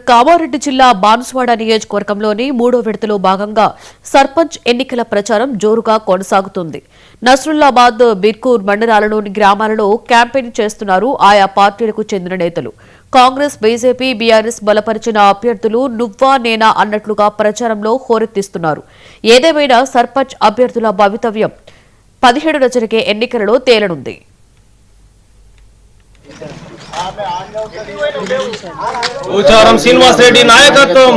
కామారెడ్డి జిల్లా బాన్సువాడ నియోజకవర్గంలోని 3వ విడతలో భాగంగా సర్పంచ్ ఎన్నికల ప్రచారం జోరుగా కొనసాగుతుంది. నస్రుల్లాబాద్, బిర్కూర్ మండలాలలోని గ్రామాలలో క్యాంపెయిన్ చేస్తున్నారు ఆయా పార్టీలకు చెందిన నేతలు. కాంగ్రెస్, బీజేపీ, బీఆర్ఎస్ బలపరిచిన అభ్యర్థులు నువ్వా నేనా అన్నట్లుగా ప్రచారంలో హోరెత్తిస్తున్నారు. ఏదేమైనా సర్పంచ్ అభ్యర్థుల భవితవ్యం 17న జరిగే ఎన్నికలలో తేలనుంది. పోచారం శ్రీనివాస్ రెడ్డి నాయకత్వం,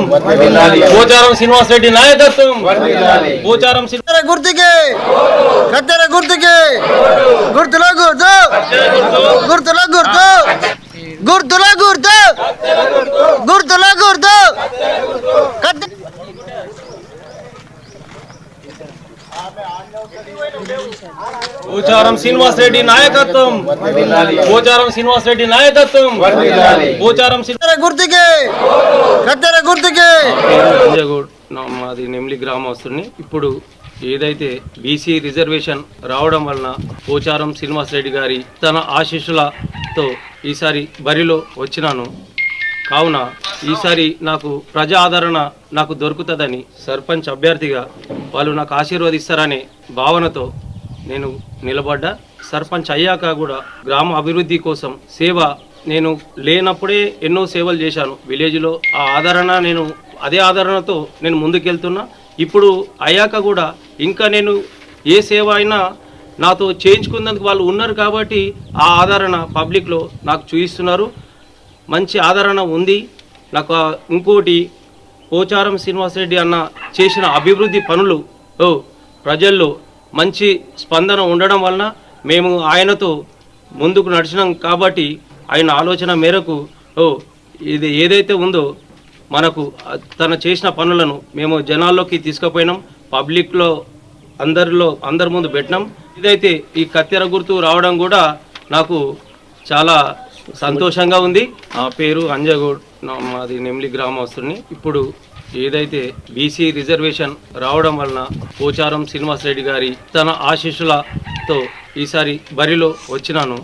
పోచారం శ్రీనివాస్ రెడ్డి నాయకత్వం, పోచారం గుర్తుకే కత్తెర గుర్తుకే గుర్తుల గుర్తు గుర్తుల గుర్తు గుర్తుల గుర్తు గుర్తుల గుర్తు పోచారం శ్రీనివాస్ రెడ్డి నాయకత్వం, పోచారం శ్రీనివాస్ రెడ్డి నాయకత్వం, పోచారం గుర్తుకే కత్తెర గుర్తుకే. మాది నెమ్లి గ్రామస్తుని. ఇప్పుడు ఏదైతే బీసీ రిజర్వేషన్ రావడం వలన పోచారం శ్రీనివాస్ రెడ్డి గారి తన ఆశీస్సులతో ఈసారి బరిలో వచ్చినాను. కావున ఈసారి నాకు ప్రజా ఆదరణ నాకు దొరుకుతుందని సర్పంచ్ అభ్యర్థిగా వాళ్ళు నాకు ఆశీర్వదిస్తారనే భావనతో నేను నిలబడ్డా. సర్పంచ్ అయ్యాక కూడా గ్రామ అభివృద్ధి కోసం సేవ నేను లేనప్పుడే ఎన్నో సేవలు చేశాను విలేజ్లో. ఆ ఆదరణ నేను అదే ఆదరణతో నేను ముందుకెళ్తున్నా. ఇప్పుడు అయ్యాక కూడా ఇంకా నేను ఏ సేవ అయినా నాతో చేయించుకున్నందుకు వాళ్ళు ఉన్నారు కాబట్టి ఆ ఆదరణ పబ్లిక్లో నాకు చూపిస్తున్నారు. మంచి ఆదరణ ఉంది నాకు. ఇంకోటి పోచారం శ్రీనివాసరెడ్డి అన్న చేసిన అభివృద్ధి పనులు ప్రజల్లో మంచి స్పందన ఉండడం వలన మేము ఆయనతో ముందుకు నడిచినాం కాబట్టి ఆయన ఆలోచన మేరకు ఇది ఏదైతే ఉందో మనకు తన చేసిన పనులను మేము జనాల్లోకి తీసుకుపోయినాం. పబ్లిక్లో అందరి ముందు పెట్టినాం. ఇదైతే ఈ కత్తెర గుర్తు రావడం కూడా నాకు చాలా సంతోషంగా ఉంది. నా పేరు అంజగౌడ్, మాది నెమ్లి గ్రామస్తుని. ఇప్పుడు ఏదైతే బీసీ రిజర్వేషన్ రావడం వలన పోచారం శ్రీనివాస్ రెడ్డి గారి తన ఆశీస్సులతో ఈసారి బరిలో వచ్చినాను.